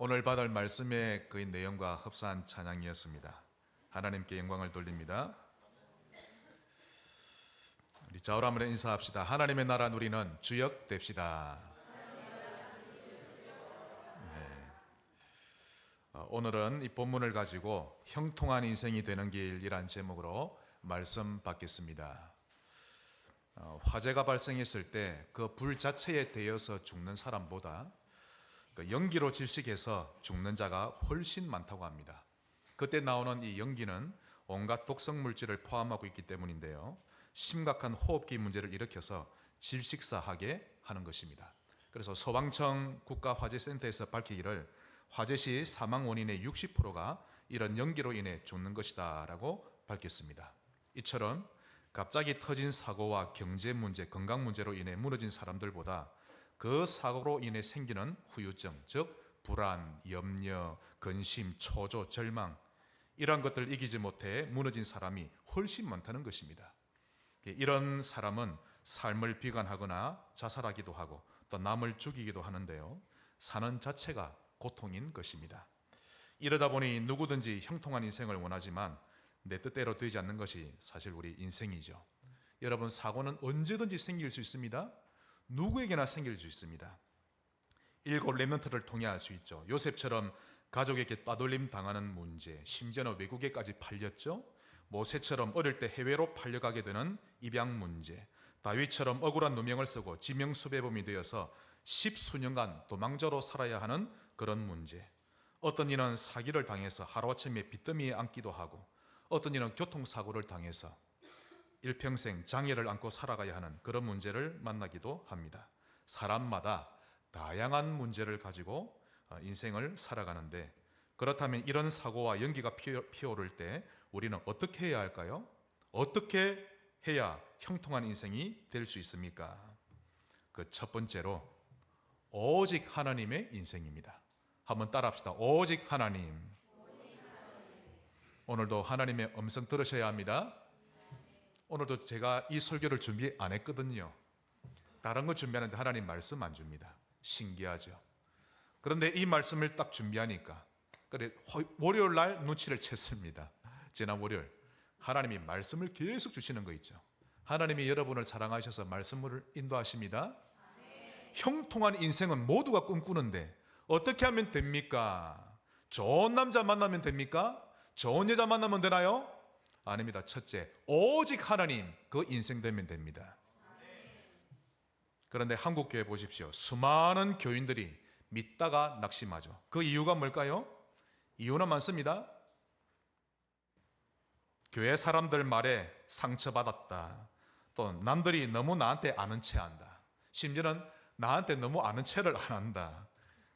오늘 받을 말씀의 그 내용과 흡사한 찬양이었습니다. 하나님께 영광을 돌립니다. 우리 좌우로 한번 인사합시다. 하나님의 나라 누리는 주역 됩시다. 네. 오늘은 이 본문을 가지고 형통한 인생이 되는 길이란 제목으로 말씀 받겠습니다. 화재가 발생했을 때 그 불 자체에 대여서 죽는 사람보다 연기로 질식해서 죽는 자가 훨씬 많다고 합니다. 그때 나오는 이 연기는 온갖 독성 물질을 포함하고 있기 때문인데요, 심각한 호흡기 문제를 일으켜서 질식사하게 하는 것입니다. 그래서 소방청 국가화재센터에서 밝히기를 화재 시 사망 원인의 60%가 이런 연기로 인해 죽는 것이다 라고 밝혔습니다. 이처럼 갑자기 터진 사고와 경제 문제, 건강 문제로 인해 무너진 사람들보다 그 사고로 인해 생기는 후유증, 즉 불안, 염려, 근심, 초조, 절망, 이러한 것들을 이기지 못해 무너진 사람이 훨씬 많다는 것입니다. 이런 사람은 삶을 비관하거나 자살하기도 하고 또 남을 죽이기도 하는데요, 사는 자체가 고통인 것입니다. 이러다 보니 누구든지 형통한 인생을 원하지만 내 뜻대로 되지 않는 것이 사실 우리 인생이죠. 여러분, 사고는 언제든지 생길 수 있습니다. 누구에게나 생길 수 있습니다. 7 렘넌트를 통해 알 수 있죠. 요셉처럼 가족에게 따돌림 당하는 문제, 심지어는 외국에까지 팔렸죠. 모세처럼 어릴 때 해외로 팔려가게 되는 입양 문제, 다윗처럼 억울한 누명을 쓰고 지명수배범이 되어서 10수년간 도망자로 살아야 하는 그런 문제, 어떤 이는 사기를 당해서 하루아침에 빚더미에 앉기도 하고, 어떤 이는 교통사고를 당해서 일평생 장애를 안고 살아가야 하는 그런 문제를 만나기도 합니다. 사람마다 다양한 문제를 가지고 인생을 살아가는데, 그렇다면 이런 사고와 연기가 피어오를 때 우리는 어떻게 해야 할까요? 어떻게 해야 형통한 인생이 될 수 있습니까? 그 첫 번째로 오직 하나님의 인생입니다. 한번 따라합시다. 오직 하나님. 오늘도 하나님의 음성 들으셔야 합니다. 오늘도 제가 이 설교를 준비 안 했거든요. 다른 거 준비하는데 하나님 말씀 안 줍니다. 신기하죠. 그런데 이 말씀을 딱 준비하니까, 그래, 월요일 날 눈치를 챘습니다. 지난 월요일 하나님이 말씀을 계속 주시는 거 있죠. 하나님이 여러분을 사랑하셔서 말씀을 인도하십니다. 형통한 인생은 모두가 꿈꾸는데 어떻게 하면 됩니까? 좋은 남자 만나면 됩니까? 좋은 여자 만나면 되나요? 아닙니다. 첫째, 오직 하나님, 그 인생 되면 됩니다. 그런데 한국 교회 보십시오. 수많은 교인들이 믿다가 낙심하죠. 그 이유가 뭘까요? 이유는 많습니다. 교회 사람들 말에 상처받았다. 또 남들이 너무 나한테 아는 체 한다. 심지어는 나한테 너무 아는 체를 안 한다.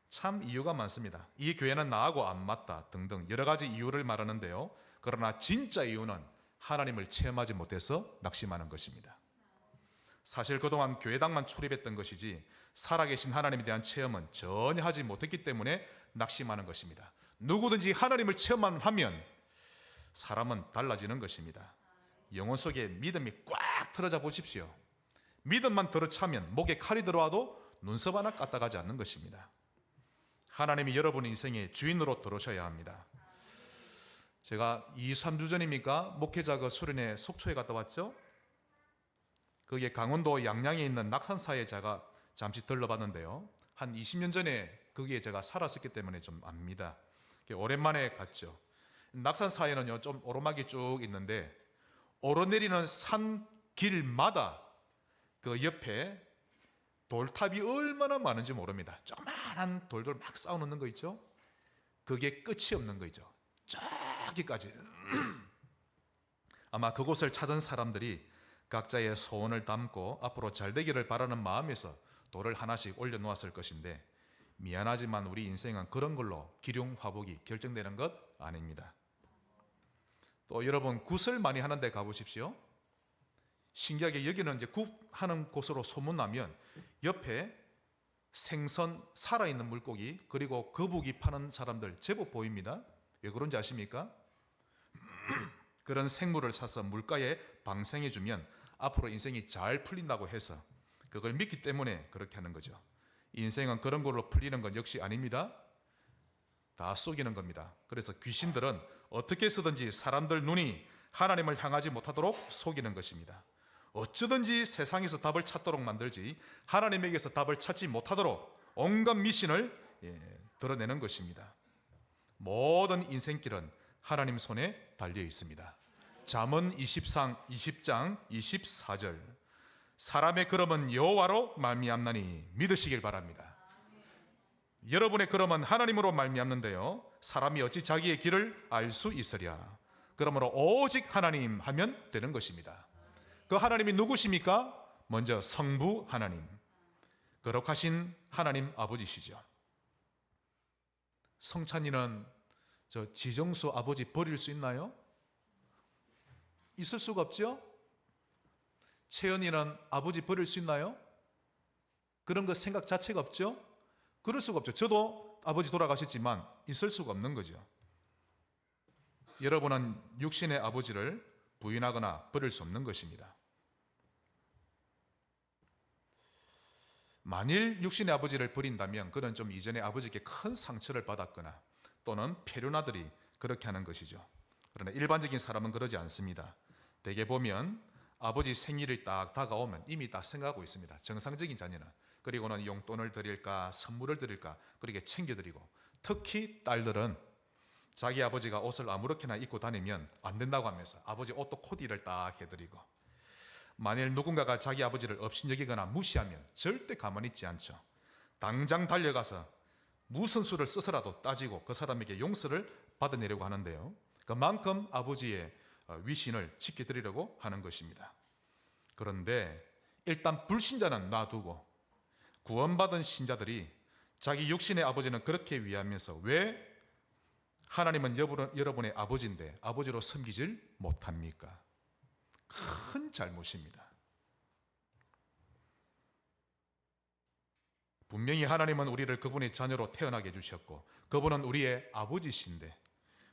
참 이유가 많습니다. 이 교회는 나하고 안 맞다 등등 여러 가지 이유를 말하는데요, 그러나 진짜 이유는 하나님을 체험하지 못해서 낙심하는 것입니다. 사실 그동안 교회당만 출입했던 것이지 살아계신 하나님에 대한 체험은 전혀 하지 못했기 때문에 낙심하는 것입니다. 누구든지 하나님을 체험하면 사람은 달라지는 것입니다. 영혼 속에 믿음이 꽉 틀어져 보십시오. 믿음만 들어차면 목에 칼이 들어와도 눈썹 하나 까딱하지 않는 것입니다. 하나님이 여러분 인생의 주인으로 들어오셔야 합니다. 제가 2-3주 전입니까? 목회자 그 수련회 속초에 갔다 왔죠? 그게 강원도 양양에 있는 낙산사에 제가 잠시 들러봤는데요, 한 20년 전에 거기에 제가 살았었기 때문에 좀 압니다. 오랜만에 갔죠. 낙산사에는요, 좀 오르막이 쭉 있는데 오르내리는 산 길마다 그 옆에 돌탑이 얼마나 많은지 모릅니다. 조그마한 돌들 막 쌓아놓는 거 있죠? 그게 끝이 없는 거 있죠. 저기까지. 아마 그곳을 찾은 사람들이 각자의 소원을 담고 앞으로 잘 되기를 바라는 마음에서 돌을 하나씩 올려놓았을 것인데, 미안하지만 우리 인생은 그런 걸로 기륭화복이 결정되는 것 아닙니다. 또 여러분, 굿을 많이 하는 데 가보십시오. 신기하게 여기는 이제 굿하는 곳으로 소문나면 옆에 생선, 살아있는 물고기, 그리고 거북이 파는 사람들 제법 보입니다. 왜 그런지 아십니까? 그런 생물을 사서 물가에 방생해주면 앞으로 인생이 잘 풀린다고 해서 그걸 믿기 때문에 그렇게 하는 거죠. 인생은 그런 걸로 풀리는 건 역시 아닙니다. 다 속이는 겁니다. 그래서 귀신들은 어떻게 쓰든지 사람들 눈이 하나님을 향하지 못하도록 속이는 것입니다. 어쩌든지 세상에서 답을 찾도록 만들지 하나님에게서 답을 찾지 못하도록 온갖 미신을 드러내는 것입니다. 모든 인생길은 하나님 손에 달려 있습니다. 잠언 20장 24절, 사람의 걸음은 여호와로 말미암나니 믿으시길 바랍니다. 여러분의 걸음은 하나님으로 말미암는데요, 사람이 어찌 자기의 길을 알 수 있으랴. 그러므로 오직 하나님 하면 되는 것입니다. 그 하나님이 누구십니까? 먼저 성부 하나님, 거룩하신 하나님 아버지시죠. 성찬이는 저 지정수 아버지 버릴 수 있나요? 있을 수가 없죠. 채연이는 아버지 버릴 수 있나요? 그런 거 생각 자체가 없죠. 그럴 수가 없죠. 저도 아버지 돌아가셨지만 있을 수가 없는 거죠. 여러분은 육신의 아버지를 부인하거나 버릴 수 없는 것입니다. 만일 육신의 아버지를 버린다면 그는 좀 이전에 아버지께 큰 상처를 받았거나 또는 폐륜아들이 그렇게 하는 것이죠. 그러나 일반적인 사람은 그러지 않습니다. 대개 보면 아버지 생일이 딱 다가오면 이미 다 생각하고 있습니다. 정상적인 자녀는. 그리고는 용돈을 드릴까 선물을 드릴까 그렇게 챙겨드리고, 특히 딸들은 자기 아버지가 옷을 아무렇게나 입고 다니면 안 된다고 하면서 아버지 옷도 코디를 딱 해드리고, 만일 누군가가 자기 아버지를 업신여기거나 무시하면 절대 가만히 있지 않죠. 당장 달려가서 무슨 수를 써서라도 따지고 그 사람에게 용서를 받아내려고 하는데요, 그만큼 아버지의 위신을 지켜드리려고 하는 것입니다. 그런데 일단 불신자는 놔두고 구원받은 신자들이 자기 육신의 아버지는 그렇게 위하면서 왜 하나님은 여러분의 아버지인데 아버지로 섬기질 못합니까? 큰 잘못입니다. 분명히 하나님은 우리를 그분의 자녀로 태어나게 해주셨고 그분은 우리의 아버지신데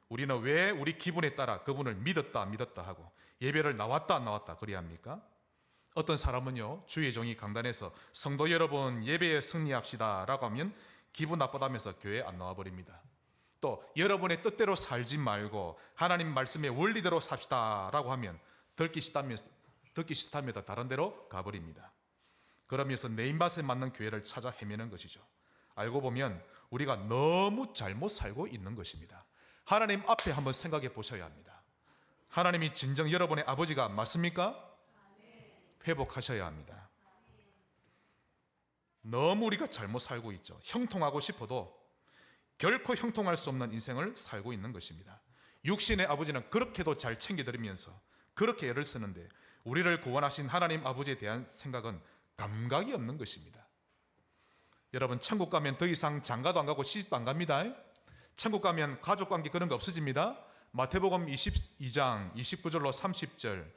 우리는 왜 우리 기분에 따라 그분을 믿었다 안 믿었다 하고 예배를 나왔다 안 나왔다 그래야 합니까? 어떤 사람은요, 주의 종이 강단에서 성도 여러분 예배에 승리합시다 라고 하면 기분 나쁘다면서 교회에 안 나와버립니다. 또 여러분의 뜻대로 살지 말고 하나님 말씀의 원리대로 삽시다 라고 하면 듣기 싫다면서 다른 데로 가버립니다. 그러면서 내 입맛에 맞는 교회를 찾아 헤매는 것이죠. 알고 보면 우리가 너무 잘못 살고 있는 것입니다. 하나님 앞에 한번 생각해 보셔야 합니다. 하나님이 진정 여러분의 아버지가 맞습니까? 회복하셔야 합니다. 너무 우리가 잘못 살고 있죠. 형통하고 싶어도 결코 형통할 수 없는 인생을 살고 있는 것입니다. 육신의 아버지는 그렇게도 잘 챙겨드리면서 그렇게 애를 쓰는데 우리를 구원하신 하나님 아버지에 대한 생각은 감각이 없는 것입니다. 여러분, 천국 가면 더 이상 장가도 안 가고 시집도 안 갑니다. 천국 가면 가족관계 그런 거 없어집니다. 마태복음 22장 29절로 30절,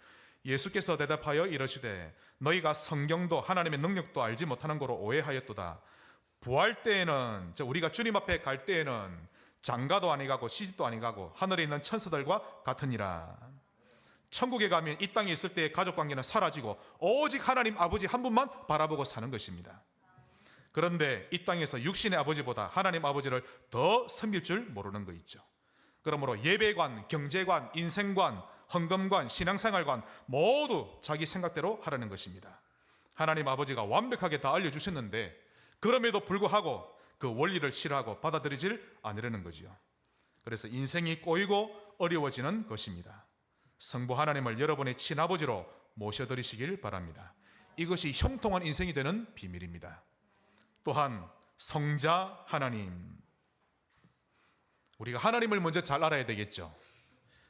예수께서 대답하여 이르시되 너희가 성경도 하나님의 능력도 알지 못하는 거로 오해하였도다. 부활 때에는, 우리가 주님 앞에 갈 때에는 장가도 아니 가고 시집도 아니 가고 하늘에 있는 천사들과 같으니라. 천국에 가면 이 땅에 있을 때의 가족관계는 사라지고 오직 하나님 아버지 한 분만 바라보고 사는 것입니다. 그런데 이 땅에서 육신의 아버지보다 하나님 아버지를 더 섬길 줄 모르는 거 있죠. 그러므로 예배관, 경제관, 인생관, 헌금관, 신앙생활관 모두 자기 생각대로 하라는 것입니다. 하나님 아버지가 완벽하게 다 알려주셨는데 그럼에도 불구하고 그 원리를 싫어하고 받아들이질 않으려는 거지요. 그래서 인생이 꼬이고 어려워지는 것입니다. 성부 하나님을 여러분의 친아버지로 모셔드리시길 바랍니다. 이것이 형통한 인생이 되는 비밀입니다. 또한 성자 하나님, 우리가 하나님을 먼저 잘 알아야 되겠죠.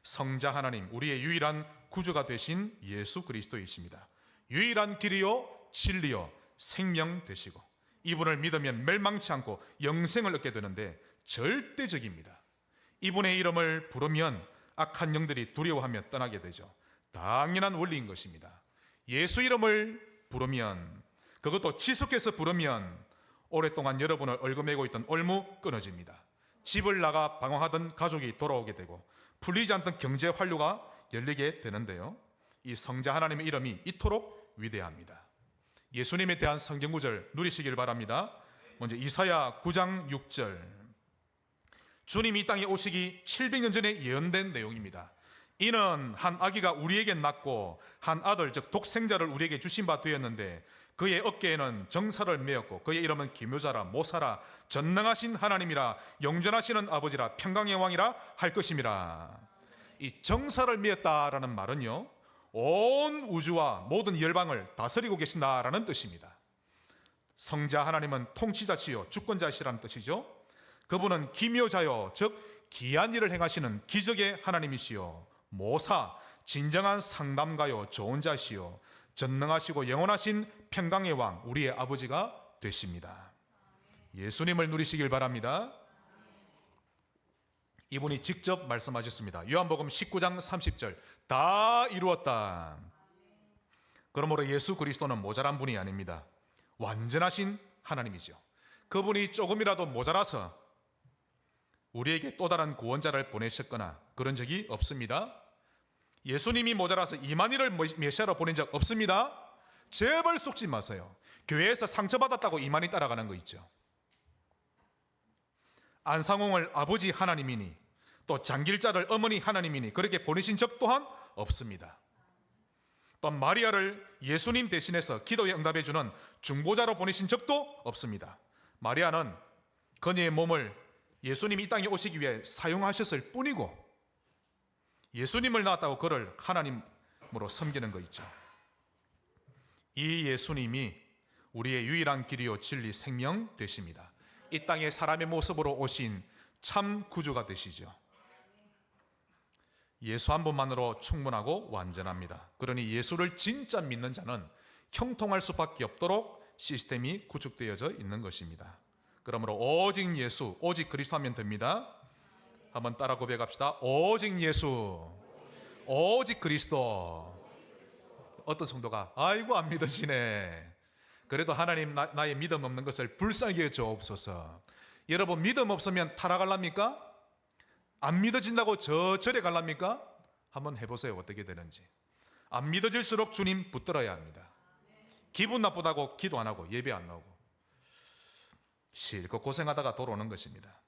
성자 하나님, 우리의 유일한 구주가 되신 예수 그리스도이십니다. 유일한 길이요 진리요 생명 되시고 이분을 믿으면 멸망치 않고 영생을 얻게 되는데 절대적입니다. 이분의 이름을 부르면 악한 영들이 두려워하며 떠나게 되죠. 당연한 원리인 것입니다. 예수 이름을 부르면, 그것도 지속해서 부르면 오랫동안 여러분을 얽어매고 있던 올무 끊어집니다. 집을 나가 방황하던 가족이 돌아오게 되고 풀리지 않던 경제 활로가 열리게 되는데요, 이 성자 하나님의 이름이 이토록 위대합니다. 예수님에 대한 성경 구절 누리시길 바랍니다. 먼저 이사야 9장 6절, 주님이 이 땅에 오시기 700년 전에 예언된 내용입니다. 이는 한 아기가 우리에게 낳고 한 아들 즉 독생자를 우리에게 주신 바 되었는데 그의 어깨에는 정사를 메었고 그의 이름은 기묘자라 모사라 전능하신 하나님이라 영존하시는 아버지라 평강의 왕이라 할 것임이라. 이 정사를 메었다라는 말은요, 온 우주와 모든 열방을 다스리고 계신다라는 뜻입니다. 성자 하나님은 통치자시요 주권자시라는 뜻이죠. 그분은 기묘자요 즉 기이한 일을 행하시는 기적의 하나님이시요 모사 진정한 상담가요 좋은 자시요 전능하시고 영원하신 평강의 왕 우리의 아버지가 되십니다. 예수님을 누리시길 바랍니다. 이분이 직접 말씀하셨습니다. 요한복음 19장 30절 다 이루었다. 그러므로 예수 그리스도는 모자란 분이 아닙니다. 완전하신 하나님이죠. 그분이 조금이라도 모자라서 우리에게 또 다른 구원자를 보내셨거나 그런 적이 없습니다. 예수님이 모자라서 이만희를 메시아로 보낸 적 없습니다. 제발 속지 마세요. 교회에서 상처받았다고 이만희 따라가는 거 있죠. 안상홍을 아버지 하나님이니 또 장길자를 어머니 하나님이니 그렇게 보내신 적 또한 없습니다. 또 마리아를 예수님 대신해서 기도에 응답해 주는 중보자로 보내신 적도 없습니다. 마리아는 그녀의 몸을 예수님이 이 땅에 오시기 위해 사용하셨을 뿐이고 예수님을 낳았다고 그를 하나님으로 섬기는 거 있죠. 이 예수님이 우리의 유일한 길이요 진리 생명 되십니다. 이 땅에 사람의 모습으로 오신 참 구주가 되시죠. 예수 한 분만으로 충분하고 완전합니다. 그러니 예수를 진짜 믿는 자는 형통할 수밖에 없도록 시스템이 구축되어져 있는 것입니다. 그러므로 오직 예수, 오직 그리스도 하면 됩니다. 한번 따라 고백합시다. 오직 예수, 오직 그리스도. 어떤 성도가 아이고 안 믿으시네. 그래도 하나님 나의 믿음 없는 것을 불쌍히 여겨 주옵소서. 여러분 믿음 없으면 타락할랍니까? 안 믿어진다고 절에 갈랍니까? 한번 해보세요. 어떻게 되는지. 안 믿어질수록 주님 붙들어야 합니다. 기분 나쁘다고 기도 안 하고 예배 안 나오고 실컷 고생하다가 돌아오는 것입니다.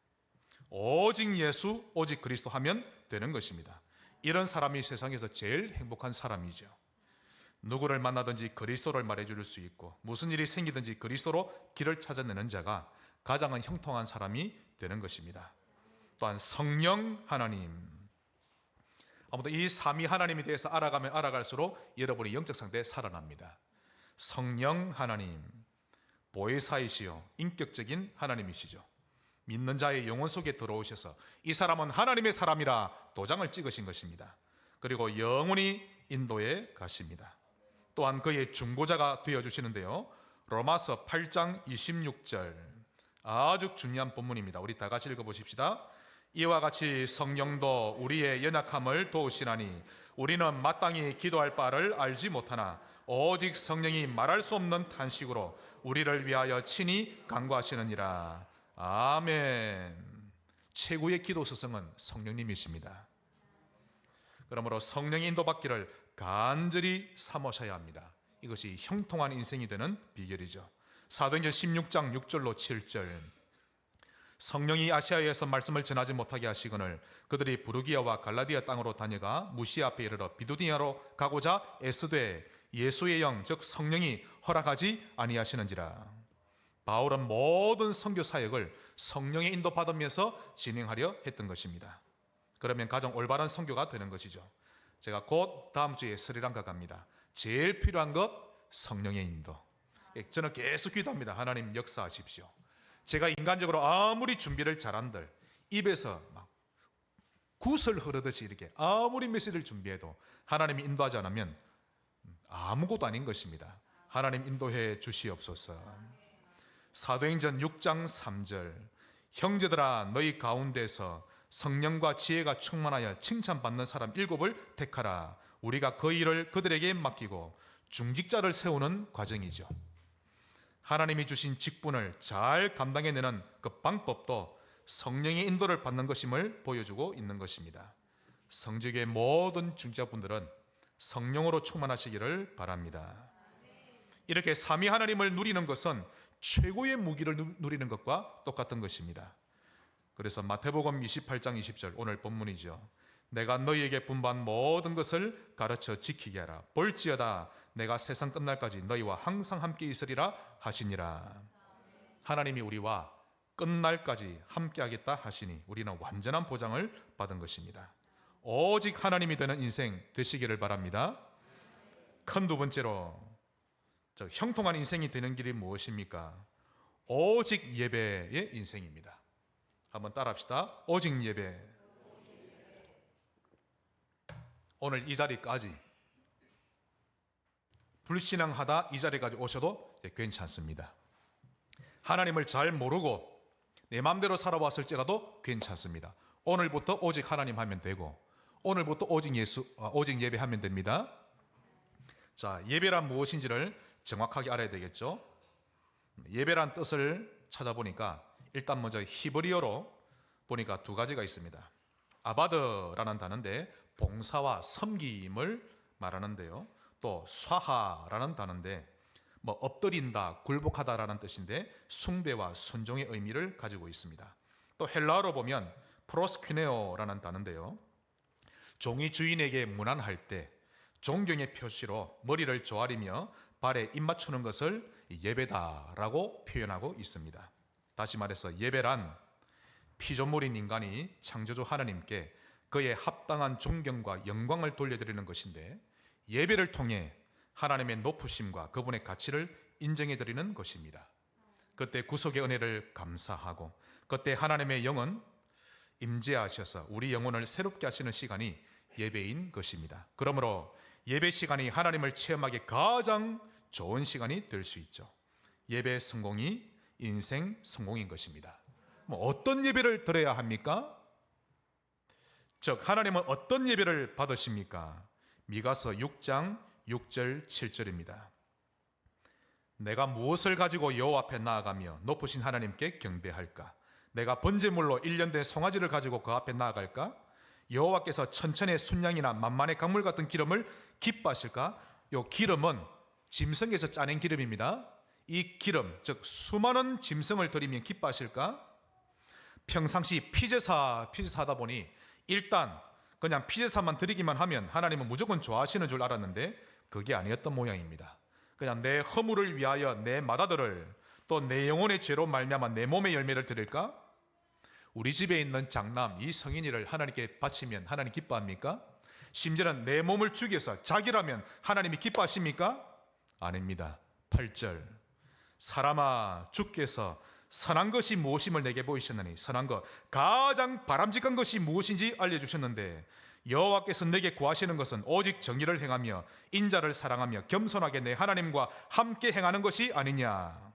오직 예수, 오직 그리스도 하면 되는 것입니다. 이런 사람이 세상에서 제일 행복한 사람이죠. 누구를 만나든지 그리스도를 말해줄 수 있고 무슨 일이 생기든지 그리스도로 길을 찾아내는 자가 가장 형통한 사람이 되는 것입니다. 또한 성령 하나님, 아무튼 이 삼위 하나님에 대해서 알아가면 알아갈수록 여러분의 영적 상태에 살아납니다. 성령 하나님, 보혜사이시요 인격적인 하나님이시죠. 믿는 자의 영혼 속에 들어오셔서 이 사람은 하나님의 사람이라 도장을 찍으신 것입니다. 그리고 영원히 인도에 가십니다. 또한 그의 중보자가 되어주시는데요, 로마서 8장 26절 아주 중요한 본문입니다. 우리 다 같이 읽어보십시다. 이와 같이 성령도 우리의 연약함을 도우시나니 우리는 마땅히 기도할 바를 알지 못하나 오직 성령이 말할 수 없는 탄식으로 우리를 위하여 친히 간구하시느니라. 아멘. 최고의 기도 스승은 성령님이십니다. 그러므로 성령의 인도받기를 간절히 사모셔야 합니다. 이것이 형통한 인생이 되는 비결이죠. 사도행전 16장 6절로 7절 성령이 아시아에서 말씀을 전하지 못하게 하시거늘 그들이 부르기아와 갈라디아 땅으로 다녀가 무시아 앞에 이르러 비두니아로 가고자 애쓰되 예수의 영 즉 성령이 허락하지 아니하시는지라. 바울은 모든 선교 사역을 성령의 인도받으면서 진행하려 했던 것입니다. 그러면 가장 올바른 선교가 되는 것이죠. 제가 곧 다음 주에 스리랑카 갑니다. 제일 필요한 것 성령의 인도. 저는 계속 기도합니다. 하나님 역사하십시오. 제가 인간적으로 아무리 준비를 잘한들 입에서 막 굿을 흐르듯이 이렇게 아무리 메시지를 준비해도 하나님이 인도하지 않으면 아무것도 아닌 것입니다. 하나님 인도해 주시옵소서. 사도행전 6장 3절 형제들아 너희 가운데서 성령과 지혜가 충만하여 칭찬받는 사람 7을 택하라. 우리가 그 일을 그들에게 맡기고 중직자를 세우는 과정이죠. 하나님이 주신 직분을 잘 감당해내는 그 방법도 성령의 인도를 받는 것임을 보여주고 있는 것입니다. 성직의 모든 중직자분들은 성령으로 충만하시기를 바랍니다. 이렇게 삼위 하나님을 누리는 것은 최고의 무기를 누리는 것과 똑같은 것입니다. 그래서 마태복음 28장 20절 오늘 본문이죠. 내가 너희에게 분부한 모든 것을 가르쳐 지키게 하라. 볼지어다 내가 세상 끝날까지 너희와 항상 함께 있으리라 하시니라. 하나님이 우리와 끝날까지 함께 하겠다 하시니 우리는 완전한 보장을 받은 것입니다. 오직 하나님이 되는 인생 되시기를 바랍니다. 큰 두 번째로 형통한 인생이 되는 길이 무엇입니까? 오직 예배의 인생입니다. 한번 따라합시다. 오직 예배. 오늘 이 자리까지 불신앙하다 이 자리까지 오셔도 괜찮습니다. 하나님을 잘 모르고 내 마음대로 살아왔을지라도 괜찮습니다. 오늘부터 오직 하나님 하면 되고 오늘부터 오직 예배하면 됩니다. 자, 예배란 무엇인지를 정확하게 알아야 되겠죠. 예배란 뜻을 찾아보니까 일단 먼저 히브리어로 보니까 두 가지가 있습니다. 아바드라는 단어인데 봉사와 섬김을 말하는데요. 또 쏴하라는 단어인데 엎드린다, 굴복하다라는 뜻인데 숭배와 순종의 의미를 가지고 있습니다. 또 헬라어로 보면 프로스퀴네오라는 단어인데요. 종이 주인에게 문안할 때 존경의 표시로 머리를 조아리며 발에 입 맞추는 것을 예배다라고 표현하고 있습니다. 다시 말해서 예배란 피조물인 인간이 창조주 하나님께 그의 합당한 존경과 영광을 돌려드리는 것인데 예배를 통해 하나님의 높으심과 그분의 가치를 인정해드리는 것입니다. 그때 구속의 은혜를 감사하고 그때 하나님의 영은 임재하셔서 우리 영혼을 새롭게 하시는 시간이 예배인 것입니다. 그러므로 예배 시간이 하나님을 체험하기 가장 좋은 시간이 될 수 있죠. 예배 성공이 인생 성공인 것입니다. 어떤 예배를 드려야 합니까? 즉 하나님은 어떤 예배를 받으십니까? 미가서 6장 6절 7절입니다. 내가 무엇을 가지고 여호와 앞에 나아가며 높으신 하나님께 경배할까? 내가 번제물로 1년 된 송아지를 가지고 그 앞에 나아갈까? 여호와께서 천천의 순양이나 만만의 강물 같은 기름을 기뻐하실까? 이 기름은 짐승에서 짜낸 기름입니다. 이 기름, 즉 수많은 짐승을 드리면 기뻐하실까? 평상시 피제사하다 보니 일단 그냥 피제사만 드리기만 하면 하나님은 무조건 좋아하시는 줄 알았는데 그게 아니었던 모양입니다. 그냥 내 허물을 위하여 내 맏아들을 또 내 영혼의 죄로 말미암아 내 몸의 열매를 드릴까? 우리 집에 있는 장남 이 성인이를 하나님께 바치면 하나님 기뻐합니까? 심지어는 내 몸을 죽여서 자기라면 하나님이 기뻐하십니까? 아닙니다. 8절 사람아 주께서 선한 것이 무엇임을 내게 보이셨느니 선한 것 가장 바람직한 것이 무엇인지 알려주셨는데 여호와께서 내게 구하시는 것은 오직 정의를 행하며 인자를 사랑하며 겸손하게 내 하나님과 함께 행하는 것이 아니냐.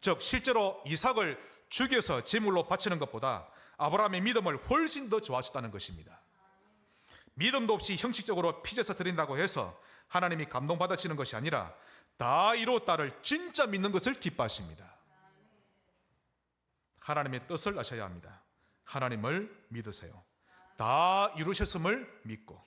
즉 실제로 이삭을 죽여서 제물로 바치는 것보다 아브라함의 믿음을 훨씬 더 좋아하셨다는 것입니다. 믿음도 없이 형식적으로 피제사 드린다고 해서 하나님이 감동받으시는 것이 아니라 다 이루었다를 진짜 믿는 것을 기뻐하십니다. 하나님의 뜻을 아셔야 합니다. 하나님을 믿으세요. 다 이루셨음을 믿고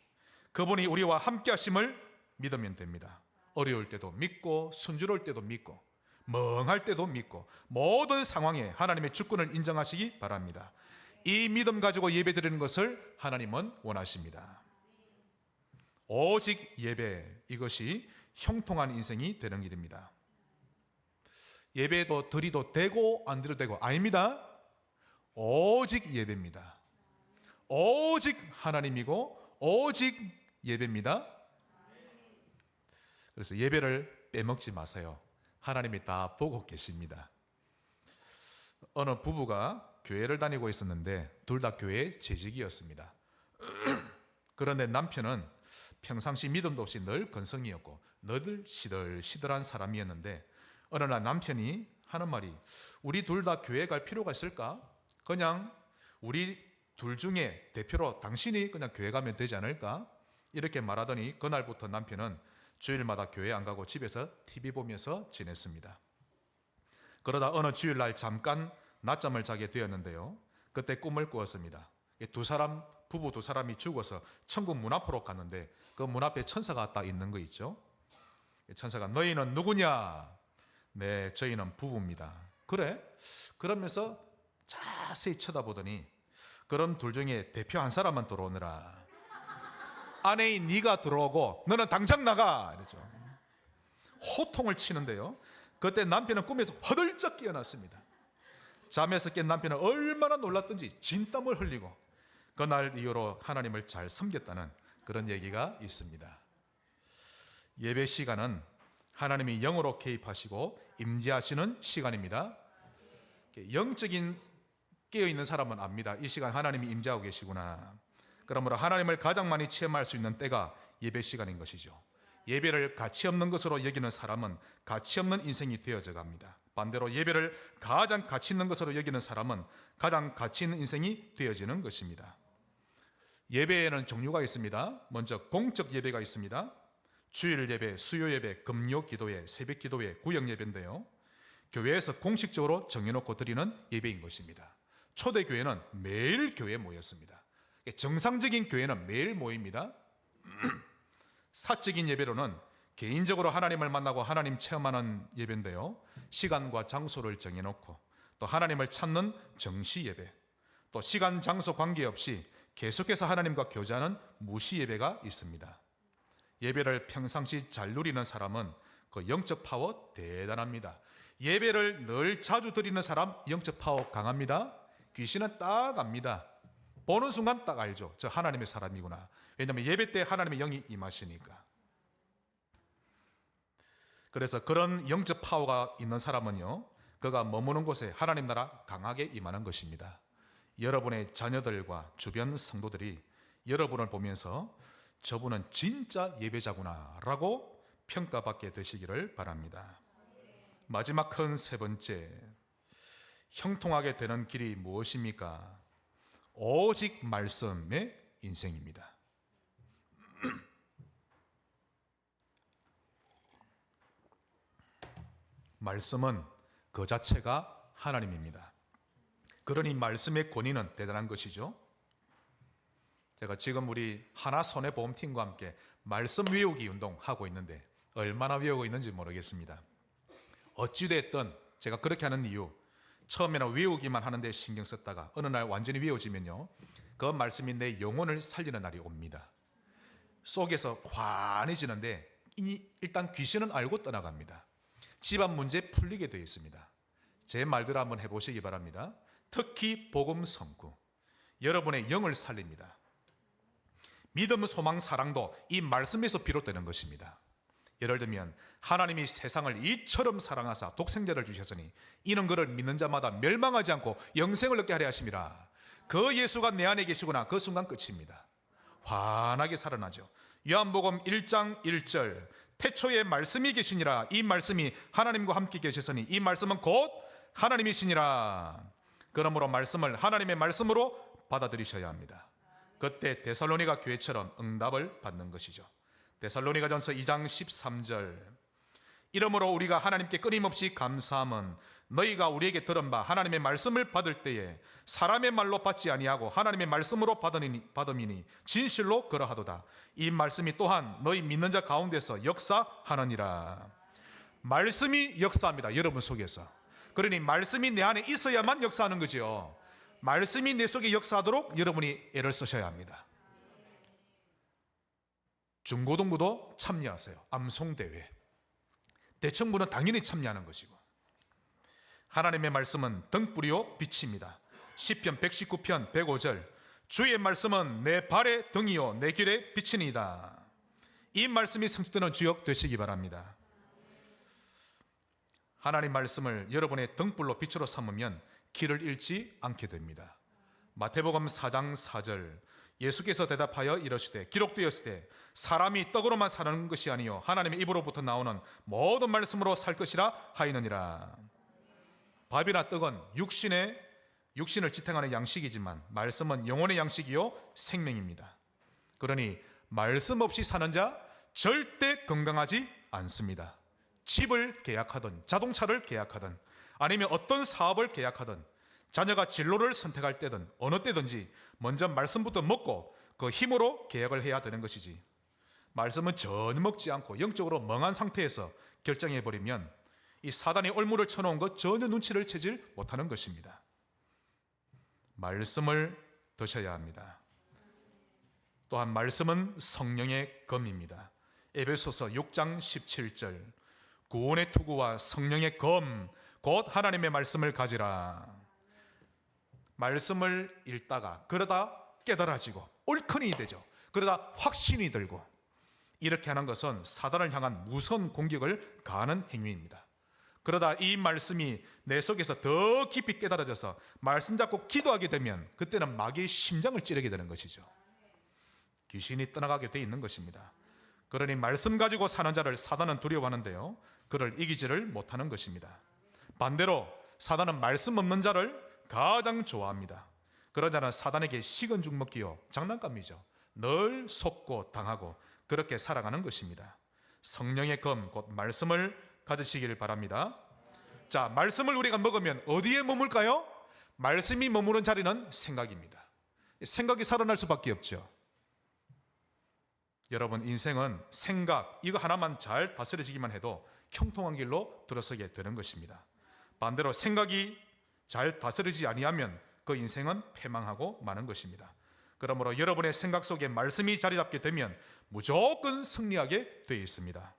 그분이 우리와 함께 하심을 믿으면 됩니다. 어려울 때도 믿고 순조로울 때도 믿고 멍할 때도 믿고 모든 상황에 하나님의 주권을 인정하시기 바랍니다. 이 믿음 가지고 예배드리는 것을 하나님은 원하십니다. 오직 예배, 이것이 형통한 인생이 되는 길입니다. 예배도 드리도 되고 안 드려도 되고 아닙니다. 오직 예배입니다. 오직 하나님이고 오직 예배입니다. 그래서 예배를 빼먹지 마세요. 하나님이 다 보고 계십니다. 어느 부부가 교회를 다니고 있었는데 둘 다 교회 재직이었습니다. 그런데 남편은 평상시 믿음도 없이 늘 건성이었고 늘 시들시들한 사람이었는데 어느 날 남편이 하는 말이 우리 둘 다 교회 갈 필요가 있을까? 그냥 우리 둘 중에 대표로 당신이 그냥 교회 가면 되지 않을까? 이렇게 말하더니 그날부터 남편은 주일마다 교회 안 가고 집에서 TV 보면서 지냈습니다. 그러다 어느 주일날 잠깐 낮잠을 자게 되었는데요. 그때 꿈을 꾸었습니다. 부부 두 사람이 죽어서 천국 문 앞으로 갔는데 그 문 앞에 천사가 딱 있는 거 있죠. 천사가 너희는 누구냐? 네, 저희는 부부입니다. 그래? 그러면서 잘 자세히 쳐다보더니 그런 둘 중에 대표 한 사람만 들어오느라 아내인 네가 들어오고 너는 당장 나가 이러죠. 호통을 치는데요, 그때 남편은 꿈에서 허들쩍 깨어났습니다. 잠에서 깬 남편은 얼마나 놀랐던지 진땀을 흘리고 그날 이후로 하나님을 잘 섬겼다는 그런 얘기가 있습니다. 예배 시간은 하나님이 영으로 개입하시고 임재하시는 시간입니다. 영적인 깨어있는 사람은 압니다. 이 시간 하나님이 임재하고 계시구나. 그러므로 하나님을 가장 많이 체험할 수 있는 때가 예배 시간인 것이죠. 예배를 가치 없는 것으로 여기는 사람은 가치 없는 인생이 되어져 갑니다. 반대로 예배를 가장 가치 있는 것으로 여기는 사람은 가장 가치 있는 인생이 되어지는 것입니다. 예배에는 종류가 있습니다. 먼저 공적 예배가 있습니다. 주일 예배, 수요 예배, 금요 기도회, 새벽 기도회, 구역 예배인데요, 교회에서 공식적으로 정해놓고 드리는 예배인 것입니다. 초대교회는 매일 교회에 모였습니다. 정상적인 교회는 매일 모입니다. 사적인 예배로는 개인적으로 하나님을 만나고 하나님 체험하는 예배인데요, 시간과 장소를 정해놓고 또 하나님을 찾는 정시 예배, 또 시간 장소 관계없이 계속해서 하나님과 교제하는 무시 예배가 있습니다. 예배를 평상시 잘 누리는 사람은 그 영적 파워 대단합니다. 예배를 늘 자주 드리는 사람 영적 파워 강합니다. 귀신은 딱 압니다. 보는 순간 딱 알죠. 저 하나님의 사람이구나. 왜냐하면 예배 때 하나님의 영이 임하시니까. 그래서 그런 영적 파워가 있는 사람은요, 그가 머무는 곳에 하나님 나라 강하게 임하는 것입니다. 여러분의 자녀들과 주변 성도들이 여러분을 보면서 저분은 진짜 예배자구나 라고 평가받게 되시기를 바랍니다. 마지막 큰 세 번째, 형통하게 되는 길이 무엇입니까? 오직 말씀의 인생입니다. 말씀은 그 자체가 하나님입니다. 그러니 말씀의 권위는 대단한 것이죠. 제가 지금 우리 하나손해보험팀과 함께 말씀 외우기 운동 하고 있는데 얼마나 외우고 있는지 모르겠습니다. 어찌됐든 제가 그렇게 하는 이유, 처음에는 외우기만 하는데 신경 썼다가 어느 날 완전히 외워지면요, 그 말씀이 내 영혼을 살리는 날이 옵니다. 속에서 환해지는데 일단 귀신은 알고 떠나갑니다. 집안 문제 풀리게 되어 있습니다. 제 말대로 한번 해보시기 바랍니다. 특히 복음 선구, 여러분의 영을 살립니다. 믿음, 소망, 사랑도 이 말씀에서 비롯되는 것입니다. 예를 들면 하나님이 세상을 이처럼 사랑하사 독생자를 주셨으니 이는 그를 믿는 자마다 멸망하지 않고 영생을 얻게 하려 하심이라. 그 예수가 내 안에 계시구나. 그 순간 끝입니다. 환하게 살아나죠. 요한복음 1장 1절, 태초에 말씀이 계시니라. 이 말씀이 하나님과 함께 계셨으니 이 말씀은 곧 하나님이시니라. 그러므로 말씀을 하나님의 말씀으로 받아들이셔야 합니다. 그때 데살로니가 교회처럼 응답을 받는 것이죠. 데살로니가전서 2장 13절, 이러므로 우리가 하나님께 끊임없이 감사함은 너희가 우리에게 들은 바 하나님의 말씀을 받을 때에 사람의 말로 받지 아니하고 하나님의 말씀으로 받음이니 진실로 그러하도다. 이 말씀이 또한 너희 믿는 자 가운데서 역사하느니라. 말씀이 역사합니다. 여러분 속에서. 그러니 말씀이 내 안에 있어야만 역사하는 거죠. 말씀이 내 속에 역사하도록 여러분이 애를 쓰셔야 합니다. 중고등부도 참여하세요. 암송대회. 대청부는 당연히 참여하는 것이고, 하나님의 말씀은 등불이요 빛입니다. 시편 119편 105절, 주의 말씀은 내 발의 등이요 내 길의 빛이니이다. 이 말씀이 성취되는 주역 되시기 바랍니다. 하나님 말씀을 여러분의 등불로 빛으로 삼으면 길을 잃지 않게 됩니다. 마태복음 4장 4절, 예수께서 대답하여 이르시되 기록되었으되 사람이 떡으로만 사는 것이 아니요 하나님의 입으로부터 나오는 모든 말씀으로 살 것이라 하이느니라. 밥이나 떡은 육신을 지탱하는 양식이지만 말씀은 영혼의 양식이요 생명입니다. 그러니 말씀 없이 사는 자 절대 건강하지 않습니다. 집을 계약하든 자동차를 계약하든 아니면 어떤 사업을 계약하든 자녀가 진로를 선택할 때든 어느 때든지 먼저 말씀부터 먹고 그 힘으로 계약을 해야 되는 것이지, 말씀은 전혀 먹지 않고 영적으로 멍한 상태에서 결정해버리면 이 사단이 올무를 쳐놓은 것 전혀 눈치를 채질 못하는 것입니다. 말씀을 드셔야 합니다. 또한 말씀은 성령의 검입니다. 에베소서 6장 17절, 구원의 투구와 성령의 검 곧 하나님의 말씀을 가지라. 말씀을 읽다가 그러다 깨달아지고 옳거니 되죠. 그러다 확신이 들고, 이렇게 하는 것은 사단을 향한 무서운 공격을 가하는 행위입니다. 그러다 이 말씀이 내 속에서 더 깊이 깨달아져서 말씀 잡고 기도하게 되면 그때는 마귀의 심장을 찌르게 되는 것이죠. 귀신이 떠나가게 돼 있는 것입니다. 그러니 말씀 가지고 사는 자를 사단은 두려워하는데요, 그를 이기지를 못하는 것입니다. 반대로 사단은 말씀 없는 자를 가장 좋아합니다. 그런 자는 사단에게 식은 죽 먹기요 장난감이죠. 늘 속고 당하고 그렇게 살아가는 것입니다. 성령의 검 곧 말씀을 가지시길 바랍니다. 자, 말씀을 우리가 먹으면 어디에 머물까요? 말씀이 머무는 자리는 생각입니다. 생각이 살아날 수밖에 없죠. 여러분, 인생은 생각 이거 하나만 잘 다스려지기만 해도 형통한 길로 들어서게 되는 것입니다. 반대로 생각이 잘 다스려지지 아니하면 그 인생은 패망하고 마는 것입니다. 그러므로 여러분의 생각 속에 말씀이 자리 잡게 되면 무조건 승리하게 되어 있습니다.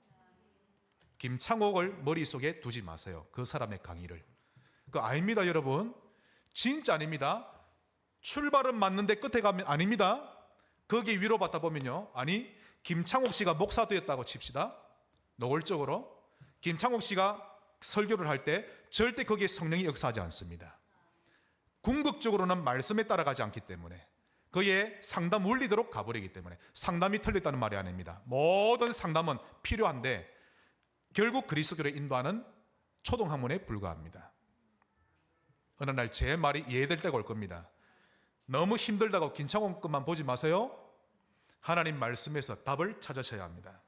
김창옥을 머릿속에 두지 마세요. 그 사람의 강의를. 그거 아닙니다, 여러분. 진짜 아닙니다. 출발은 맞는데 끝에 가면 아닙니다. 거기 위로받다 보면요, 아니 김창옥 씨가 목사 되었다고 칩시다. 노골적으로 김창옥 씨가 설교를 할 때 절대 거기에 성령이 역사하지 않습니다. 궁극적으로는 말씀에 따라가지 않기 때문에, 그의 상담 원리대로 가버리기 때문에 상담이 틀렸다는 말이 아닙니다. 모든 상담은 필요한데 결국 그리스도를 인도하는 초동학문에 불과합니다. 어느 날 제 말이 이해될 때가 올 겁니다. 너무 힘들다고 김창옥 것만 보지 마세요. 하나님 말씀에서 답을 찾으셔야 합니다.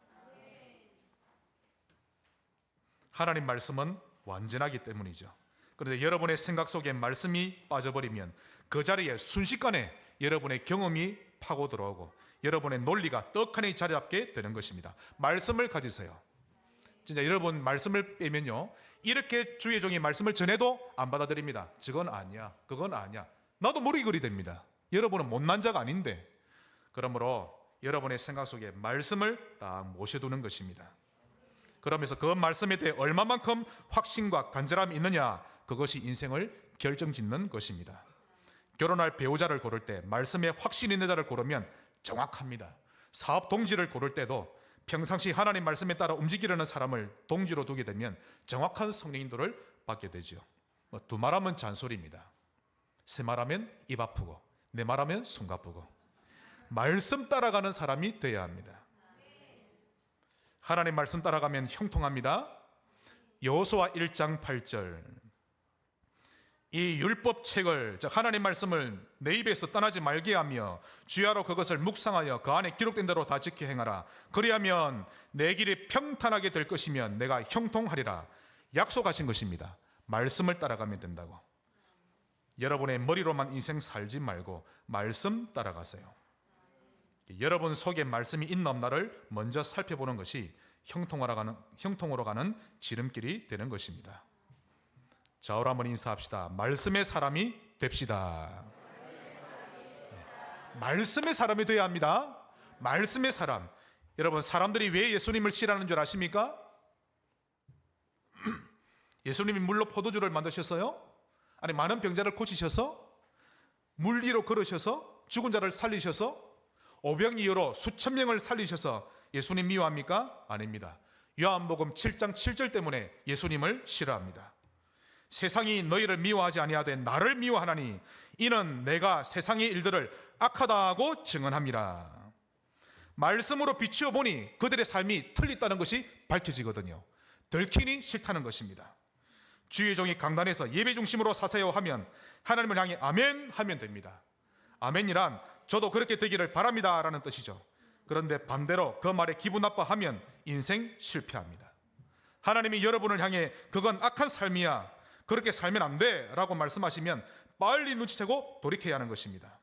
하나님 말씀은 완전하기 때문이죠. 그런데 여러분의 생각 속에 말씀이 빠져버리면 그 자리에 순식간에 여러분의 경험이 파고 들어오고 여러분의 논리가 떡하니 자리 잡게 되는 것입니다. 말씀을 가지세요. 진짜 여러분 말씀을 빼면요, 이렇게 주의 종이 말씀을 전해도 안 받아들입니다. 저건 아니야, 그건 아니야. 나도 모르게 됩니다. 여러분은 못난 자가 아닌데. 그러므로 여러분의 생각 속에 말씀을 딱 모셔두는 것입니다. 그러면서 그 말씀에 대해 얼마만큼 확신과 간절함이 있느냐, 그것이 인생을 결정짓는 것입니다. 결혼할 배우자를 고를 때 말씀에 확신 있는 자를 고르면 정확합니다. 사업 동지를 고를 때도 평상시 하나님 말씀에 따라 움직이려는 사람을 동지로 두게 되면 정확한 성령 인도를 받게 되죠. 두 말하면 잔소리입니다. 세 말하면 입 아프고 네 말하면 숨 가쁘고, 말씀 따라가는 사람이 되어야 합니다. 하나님 말씀 따라가면 형통합니다. 여호수아 1장 8절, 이 율법책을, 즉 하나님 말씀을 내 입에서 떠나지 말게 하며 주야로 그것을 묵상하여 그 안에 기록된 대로 다 지켜 행하라. 그리하면 내 길이 평탄하게 될 것이며 내가 형통하리라. 약속하신 것입니다. 말씀을 따라가면 된다고. 여러분의 머리로만 인생 살지 말고 말씀 따라가세요. 여러분 속에 말씀이 있나 없나를 먼저 살펴보는 것이 형통으로 가는 지름길이 되는 것입니다. 자, 오늘 한번 인사합시다. 말씀의 사람이 됩시다. 말씀의 사람이 되어야 합니다. 말씀의 사람. 여러분, 사람들이 왜 예수님을 싫어하는 줄 아십니까? 예수님이 물로 포도주를 만드셔서요, 아니 많은 병자를 고치셔서, 물 위로 걸으셔서, 죽은 자를 살리셔서, 오병이어로 수천 명을 살리셔서 예수님 미워합니까? 아닙니다. 요한복음 7장 7절 때문에 예수님을 싫어합니다. 세상이 너희를 미워하지 아니하되 나를 미워하나니 이는 내가 세상의 일들을 악하다 하고 증언함이라. 말씀으로 비추어 보니 그들의 삶이 틀렸다는 것이 밝혀지거든요. 들키니 싫다는 것입니다. 주의 종이 강단에서 예배 중심으로 사세요 하면 하나님을 향해 아멘 하면 됩니다. 아멘이란 저도 그렇게 되기를 바랍니다 라는 뜻이죠. 그런데 반대로 그 말에 기분 나빠하면 인생 실패합니다. 하나님이 여러분을 향해 그건 악한 삶이야, 그렇게 살면 안 돼 라고 말씀하시면 빨리 눈치채고 돌이켜야 하는 것입니다.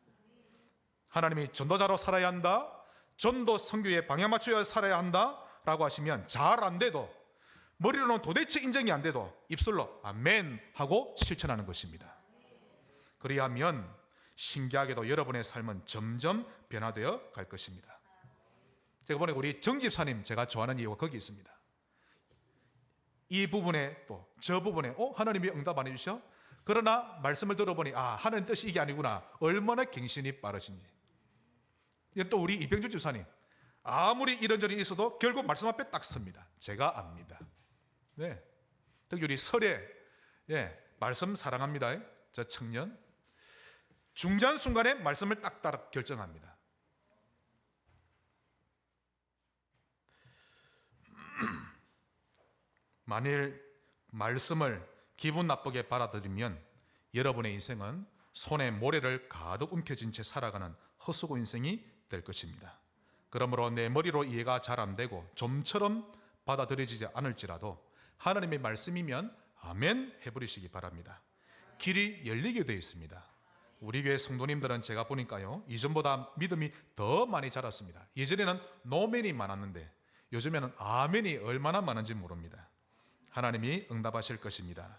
하나님이 전도자로 살아야 한다, 전도 선교에 방향 맞춰야 살아야 한다 라고 하시면 잘 안 돼도, 머리로는 도대체 인정이 안 돼도 입술로 아멘 하고 실천하는 것입니다. 그리하면 신기하게도 여러분의 삶은 점점 변화되어 갈 것입니다. 제가 보니까 우리 정 집사님 제가 좋아하는 이유가 거기 있습니다. 이 부분에 또 저 부분에 하나님이 응답 안 해주셔? 그러나 말씀을 들어보니 하나님 뜻이 이게 아니구나. 얼마나 갱신이 빠르신지. 또 우리 이병준 집사님 아무리 이런저런 있어도 결국 말씀 앞에 딱 섭니다. 제가 압니다. 네. 특히 우리 설에 말씀 사랑합니다. 저 청년 중요한 순간에 말씀을 딱 따라 결정합니다. 만일 말씀을 기분 나쁘게 받아들이면 여러분의 인생은 손에 모래를 가득 움켜쥔 채 살아가는 헛수고 인생이 될 것입니다. 그러므로 내 머리로 이해가 잘 안 되고 좀처럼 받아들여지지 않을지라도 하나님의 말씀이면 아멘 해버리시기 바랍니다. 길이 열리게 되어 있습니다. 우리 교회 성도님들은 제가 보니까요, 이전보다 믿음이 더 많이 자랐습니다. 예전에는 노멘이 많았는데 요즘에는 아멘이 얼마나 많은지 모릅니다. 하나님이 응답하실 것입니다.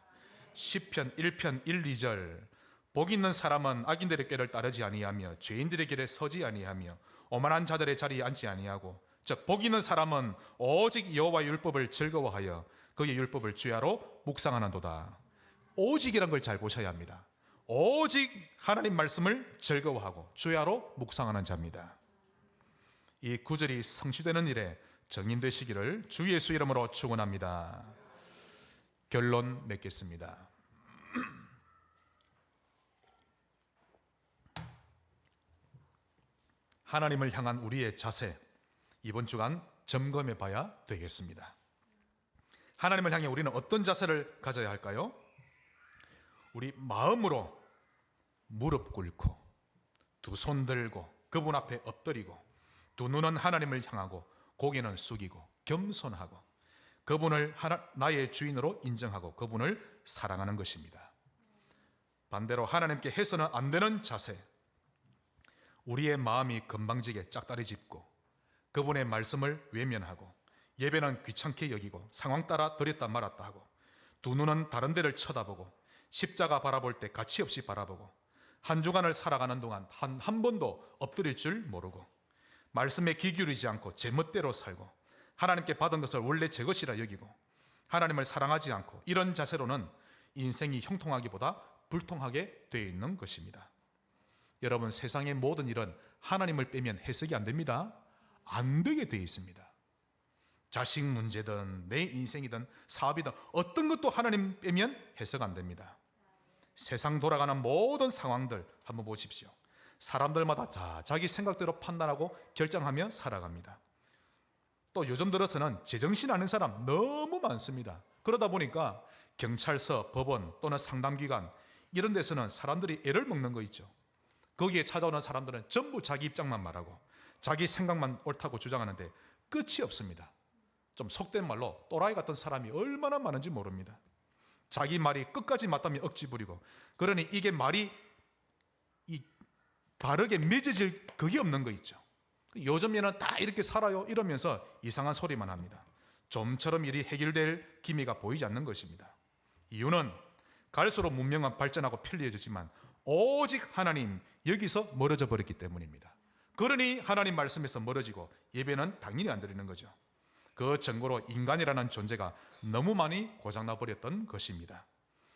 시편 1편 1, 2절 복 있는 사람은 악인들의 꾀를 따르지 아니하며 죄인들의 길에 서지 아니하며 오만한 자들의 자리에 앉지 아니하고, 즉 복 있는 사람은 오직 여호와의 율법을 즐거워하여 그의 율법을 주야로 묵상하는도다. 오직이란 걸 잘 보셔야 합니다. 오직 하나님 말씀을 즐거워하고 주야로 묵상하는 자입니다. 이 구절이 성취되는 일에 정인되시기를 주 예수 이름으로 축원합니다. 결론 맺겠습니다. 하나님을 향한 우리의 자세, 이번 주간 점검해 봐야 되겠습니다. 하나님을 향해 우리는 어떤 자세를 가져야 할까요? 우리 마음으로 무릎 꿇고 두 손 들고 그분 앞에 엎드리고 두 눈은 하나님을 향하고 고개는 숙이고 겸손하고 그분을 나의 주인으로 인정하고 그분을 사랑하는 것입니다. 반대로 하나님께 해서는 안 되는 자세, 우리의 마음이 건방지게 짝다리 짚고 그분의 말씀을 외면하고 예배는 귀찮게 여기고 상황 따라 드렸다 말았다 하고 두 눈은 다른 데를 쳐다보고 십자가 바라볼 때 가치 없이 바라보고 한 주간을 살아가는 동안 한 번도 엎드릴 줄 모르고 말씀에 귀 기울이지 않고 제멋대로 살고 하나님께 받은 것을 원래 제 것이라 여기고 하나님을 사랑하지 않고, 이런 자세로는 인생이 형통하기보다 불통하게 되어 있는 것입니다. 여러분, 세상의 모든 일은 하나님을 빼면 해석이 안 됩니다. 안 되게 되어 있습니다. 자식 문제든 내 인생이든 사업이든 어떤 것도 하나님 빼면 해석 안 됩니다. 세상 돌아가는 모든 상황들 한번 보십시오. 사람들마다 자기 생각대로 판단하고 결정하며 살아갑니다. 또 요즘 들어서는 제정신 아닌 사람 너무 많습니다. 그러다 보니까 경찰서, 법원 또는 상담기관 이런 데서는 사람들이 애를 먹는 거 있죠. 거기에 찾아오는 사람들은 전부 자기 입장만 말하고 자기 생각만 옳다고 주장하는데 끝이 없습니다. 좀 속된 말로 또라이 같은 사람이 얼마나 많은지 모릅니다. 자기 말이 끝까지 맞다면 억지 부리고, 그러니 이게 말이 바르게 맺어질 그게 없는 거 있죠. 요즘에는 다 이렇게 살아요 이러면서 이상한 소리만 합니다. 좀처럼 일이 해결될 기미가 보이지 않는 것입니다. 이유는 갈수록 문명은 발전하고 편리해지지만 오직 하나님 여기서 멀어져 버렸기 때문입니다. 그러니 하나님 말씀에서 멀어지고 예배는 당연히 안 드리는 거죠. 그 증거로 인간이라는 존재가 너무 많이 고장나 버렸던 것입니다.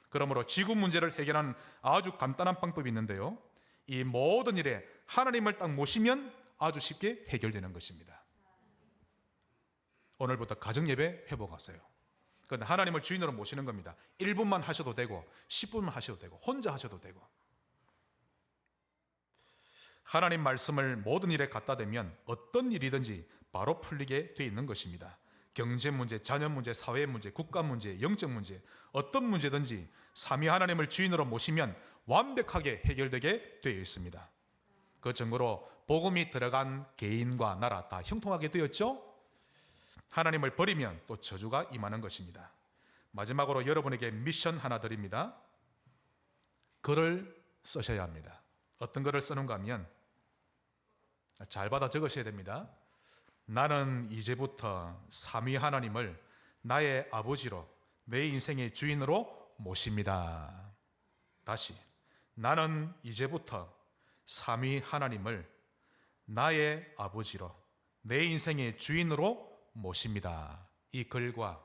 그러므로 지구 문제를 해결하는 아주 간단한 방법이 있는데요, 이 모든 일에 하나님을 딱 모시면 아주 쉽게 해결되는 것입니다. 오늘부터 가정예배 회복하세요. 그런데 하나님을 주인으로 모시는 겁니다. 1분만 하셔도 되고 10분만 하셔도 되고 혼자 하셔도 되고, 하나님 말씀을 모든 일에 갖다 대면 어떤 일이든지 바로 풀리게 되어 있는 것입니다. 경제 문제, 자녀 문제, 사회 문제, 국가 문제, 영적 문제, 어떤 문제든지 삼위 하나님을 주인으로 모시면 완벽하게 해결되게 되어 있습니다. 그 증거로 복음이 들어간 개인과 나라 다 형통하게 되었죠. 하나님을 버리면 또 저주가 임하는 것입니다. 마지막으로 여러분에게 미션 하나 드립니다. 글을 쓰셔야 합니다. 어떤 글을 쓰는가 하면 잘 받아 적으셔야 됩니다. 나는 이제부터 삼위 하나님을 나의 아버지로 내 인생의 주인으로 모십니다. 다시, 나는 이제부터 삼위 하나님을 나의 아버지로, 내 인생의 주인으로 모십니다. 이 글과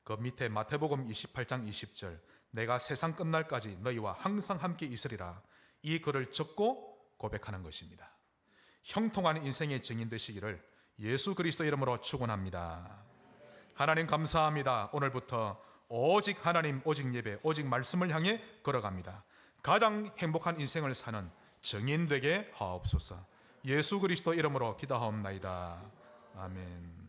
그 밑에 마태복음 28장 20절, 내가 세상 끝날까지 너희와 항상 함께 있으리라, 이 글을 적고 고백하는 것입니다. 형통한 인생의 증인 되시기를 예수 그리스도 이름으로 축원합니다. 하나님 감사합니다. 오늘부터 오직 하나님, 오직 예배, 오직 말씀을 향해 걸어갑니다. 가장 행복한 인생을 사는 증인 되게 하옵소서. 예수 그리스도 이름으로 기도하옵나이다. 아멘.